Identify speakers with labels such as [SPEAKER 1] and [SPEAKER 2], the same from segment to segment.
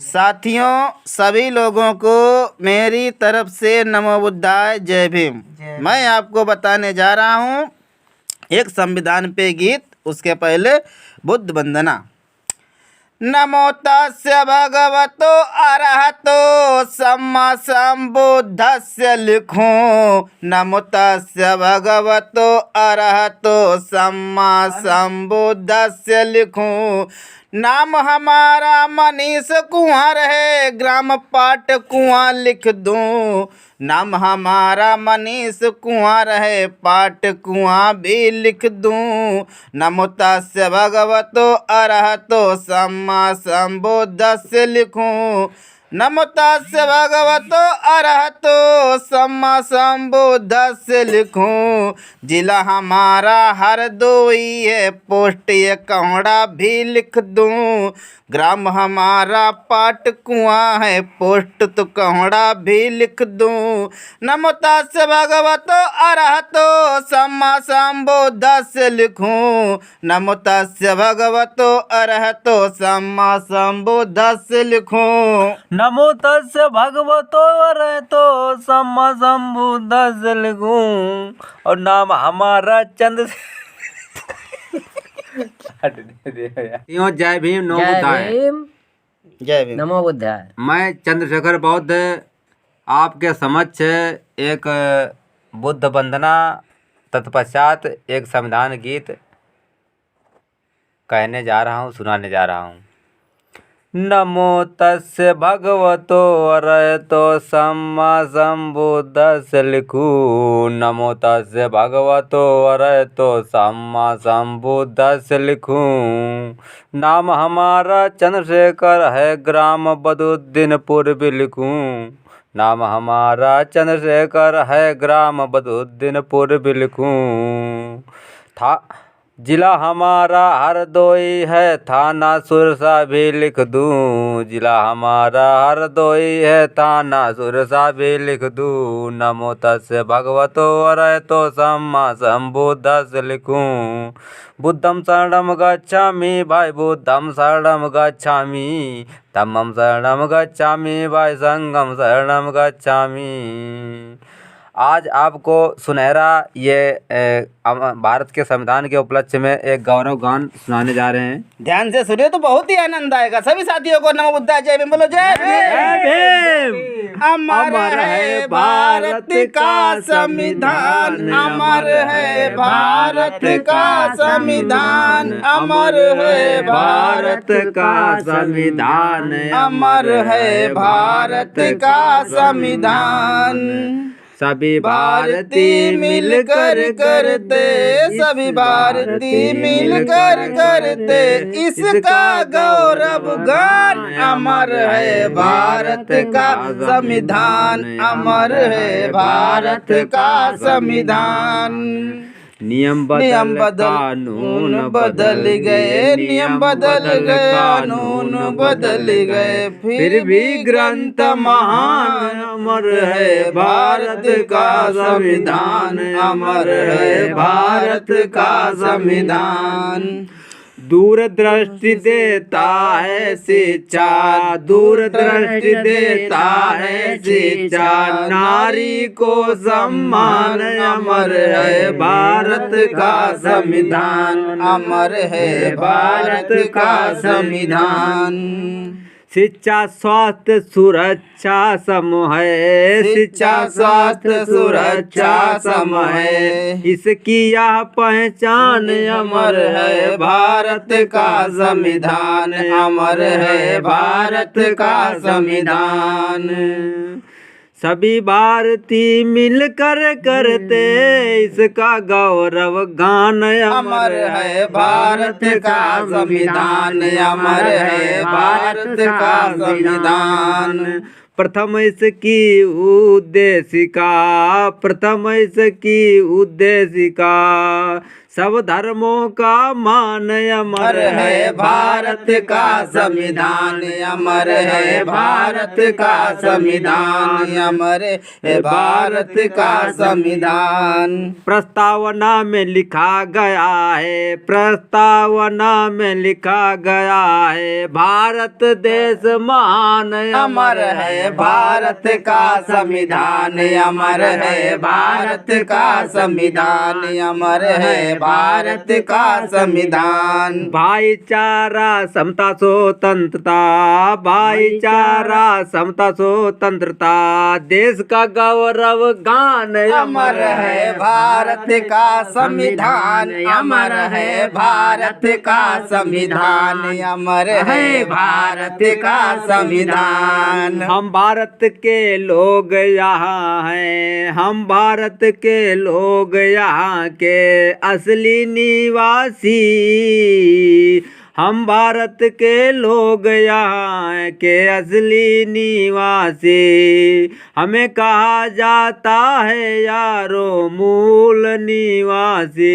[SPEAKER 1] साथियों, सभी लोगों को मेरी तरफ से नमो बुद्धाय, जय भीम। मैं आपको बताने जा रहा हूँ एक संविधान पे गीत। उसके पहले बुद्ध वंदना। नमो तस्य भगवतो अरहतो सम्मा संबुद्धस्य लिखूं। नमो तस्य भगवतो अरहतो सम्मा संबुद्धस्य लिखूं। नाम हमारा मनीष कुंवर है, ग्राम पाट कुआं लिख दूं। नाम हमारा मनीष कुंवर है, पाट कुआं भी लिख दूं। नमो तस्य भगवतो अरहतो सम्मा संबुद्धस्य लिखूं। नमो तस्य भगवतो अरहतो सम्मा संबुद्धस्य लिखूं। जिला हमारा हरदोई है, पोस्ट ये कौड़ा भी लिख दूं। ग्राम हमारा पाट कुआं है, पोस्ट तो कौड़ा भी लिख दूं। नमो तस्य भगवतो अरहतो सम्मा संबुद्धस्य लिखूं। नमो तस्य भगवतो अरहतो सम्मा संबुद्धस्य लिखूं।
[SPEAKER 2] नमो तस्य भगवतो अरहतो सम्मा संबुद्धस्य लिखूं। और नाम हमारा चंद्र
[SPEAKER 3] जय भीम, नमो बुद्धाय।
[SPEAKER 1] जय भीम।
[SPEAKER 2] नमो बुद्धाय।
[SPEAKER 3] मैं चंद्रशेखर बौद्ध आपके समक्ष एक बुद्ध वंदना तत्पश्चात एक संविधान गीत कहने जा रहा हूँ, सुनाने जा रहा हूँ। नमो तस्य भगवतो अरहतो सम्मा संबुद्धस्य लिखूं। नमो तस्य भगवतो अरहतो सम्मा संबुद्धस्य लिखूं। नाम हमारा चंद्रशेखर है, ग्राम बदुद्दीनपुर भी लिखूं। नाम हमारा चंद्रशेखर है, ग्राम बदुद्दीनपुर भी लिखूं। जिला हमारा हरदोई है, थाना सुरसा भी लिख दूं। जिला हमारा हरदोई है, थाना सुरसा भी लिख दूं। नमो तस्य भगवतो अरहतो सम्मा संबुद्धस्य लिखूं। बुद्धं शरणं गच्छामि भाई, बुद्धं शरणं गच्छामि। धम्मं शरणं गच्छामि भाई, संघं शरणं गच्छामि। आज आपको सुनहरा ये भारत के संविधान के उपलक्ष्य में एक गौरव गान सुनाने जा रहे हैं।
[SPEAKER 1] ध्यान से सुनिए तो बहुत ही आनंद आएगा। सभी साथियों को नमो बुद्धाय, जय भीम। बोलो जय भीम। अमर है भारत का संविधान, अमर है भारत का संविधान, अमर है भारत का संविधान, अमर है भारत का संविधान।
[SPEAKER 3] सभी
[SPEAKER 1] भारतीय मिलकर करते, सभी भारतीय मिलकर करते इसका गौरव गान। अमर है भारत का संविधान, अमर है भारत का संविधान।
[SPEAKER 3] नियम बदल कानून
[SPEAKER 1] बदल गए, नियम बदल गए, कानून बदल गए, फिर भी ग्रंथ महान। अमर है भारत का संविधान, अमर है भारत का संविधान।
[SPEAKER 3] दूरदृष्टि देता है शिक्षा, दूरदृष्टि देता है शिक्षा। नारी को सम्मान,
[SPEAKER 1] अमर है भारत का संविधान, अमर है भारत का संविधान।
[SPEAKER 3] शिक्षा स्वास्थ्य सुरक्षा सम है,
[SPEAKER 1] शिक्षा स्वास्थ्य सुरक्षा सम है,
[SPEAKER 3] इसकी यह पहचान।
[SPEAKER 1] अमर है भारत का संविधान, अमर है भारत का संविधान।
[SPEAKER 3] सभी भारतीय मिलकर करते इसका गौरव गान।
[SPEAKER 1] अमर है भारत का संविधान, अमर है भारत का संविधान।
[SPEAKER 3] प्रथम इसकी उद्देशिका, प्रथम इसकी उद्देशिका। सब धर्मों का मान अमर है भारत का संविधान, अमर है भारत का संविधान, अमर है भारत का संविधान। प्रस्तावना में लिखा गया है, प्रस्तावना में लिखा गया है, भारत देश महान,
[SPEAKER 1] अमर है भारत का संविधान, अमर है भारत का संविधान, अमर है भारत का संविधान।
[SPEAKER 3] भाईचारा समता स्वतंत्रता, भाईचारा समता स्वतंत्रता, देश का गौरव गान,
[SPEAKER 1] अमर है भारत का संविधान, अमर है भारत का संविधान, अमर है भारत का संविधान।
[SPEAKER 3] हम भारत के लोग यहाँ हैं, हम भारत के लोग यहाँ के असली निवासी, हम भारत के लोग यहाँ के असली निवासी। हमें कहा जाता है यारो मूल निवासी,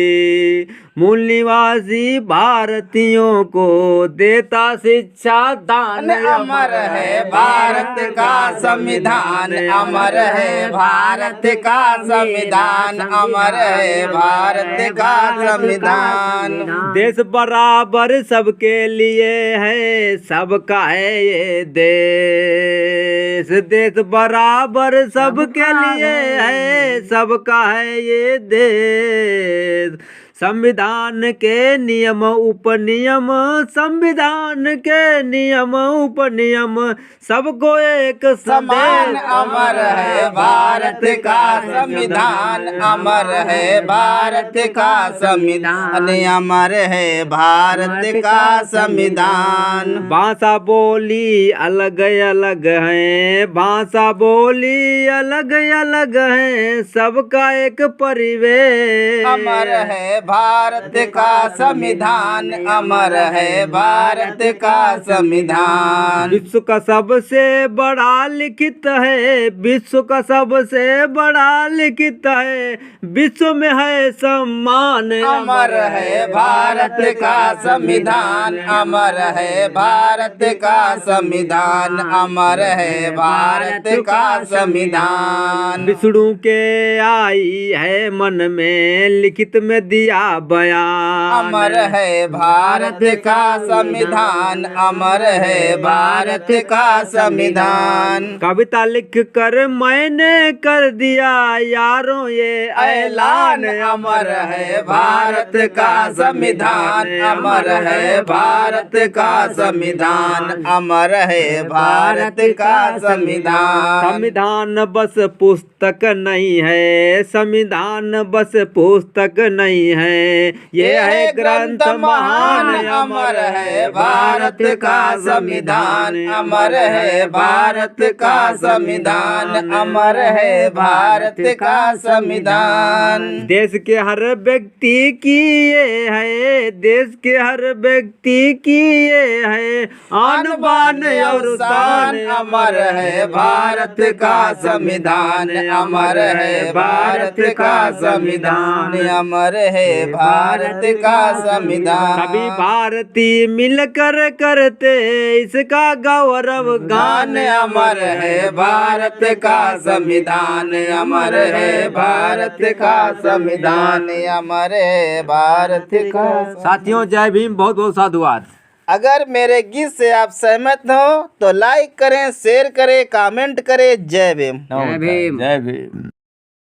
[SPEAKER 3] मूल निवासी भारतीयों को देता शिक्षा दान,
[SPEAKER 1] अमर है भारत का संविधान, अमर है भारत का संविधान, अमर है भारत का संविधान।
[SPEAKER 3] देश बराबर सबके लिए है, सबका है ये देश, देश बराबर सबके लिए है, सबका है ये देश। संविधान के नियम उपनियम, संविधान के नियम उपनियम, सबको एक
[SPEAKER 1] समान, अमर है भारत का संविधान, अमर है भारत का संविधान, अमर है भारत का संविधान।
[SPEAKER 3] भाषा बोली अलग अलग है, भाषा बोली अलग अलग है, सबका एक परिवेश,
[SPEAKER 1] अमर है भारत का संविधान, अमर है भारत का संविधान।
[SPEAKER 3] विश्व का सबसे बड़ा लिखित है, विश्व का सबसे बड़ा लिखित है, विश्व में है सम्मान,
[SPEAKER 1] अमर है भारत का संविधान, अमर है भारत का संविधान, अमर है भारत का संविधान।
[SPEAKER 3] विष्णु के आई है मन में, लिखित में दिया बयान,
[SPEAKER 1] अमर है भारत का संविधान, अमर है भारत का संविधान।
[SPEAKER 3] कविता लिख कर मैंने कर दिया यारों ये ऐलान,
[SPEAKER 1] अमर है भारत का संविधान, अमर है भारत का संविधान, अमर है भारत का संविधान।
[SPEAKER 3] संविधान बस पुस्तक नहीं है, संविधान बस पुस्तक नहीं है, ये है ग्रंथ महान,
[SPEAKER 1] अमर है भारत का संविधान, अमर है भारत का संविधान, अमर है भारत का संविधान।
[SPEAKER 3] देश के हर व्यक्ति की ये है, देश के हर व्यक्ति की ये है आन बान और शान,
[SPEAKER 1] अमर है भारत का संविधान, अमर है भारत का संविधान, अमर है भारत का संविधान।
[SPEAKER 3] सभी भारतीय मिलकर करते इसका गौरव गान,
[SPEAKER 1] अमर है भारत का संविधान, अमर है भारत का संविधान, अमर है भारत का।
[SPEAKER 3] साथियों जय भीम, बहुत बहुत साधुवाद।
[SPEAKER 1] अगर मेरे गीत से आप सहमत हो तो लाइक करें, शेयर करें, कमेंट करें। जय भीम।
[SPEAKER 3] जय भीम।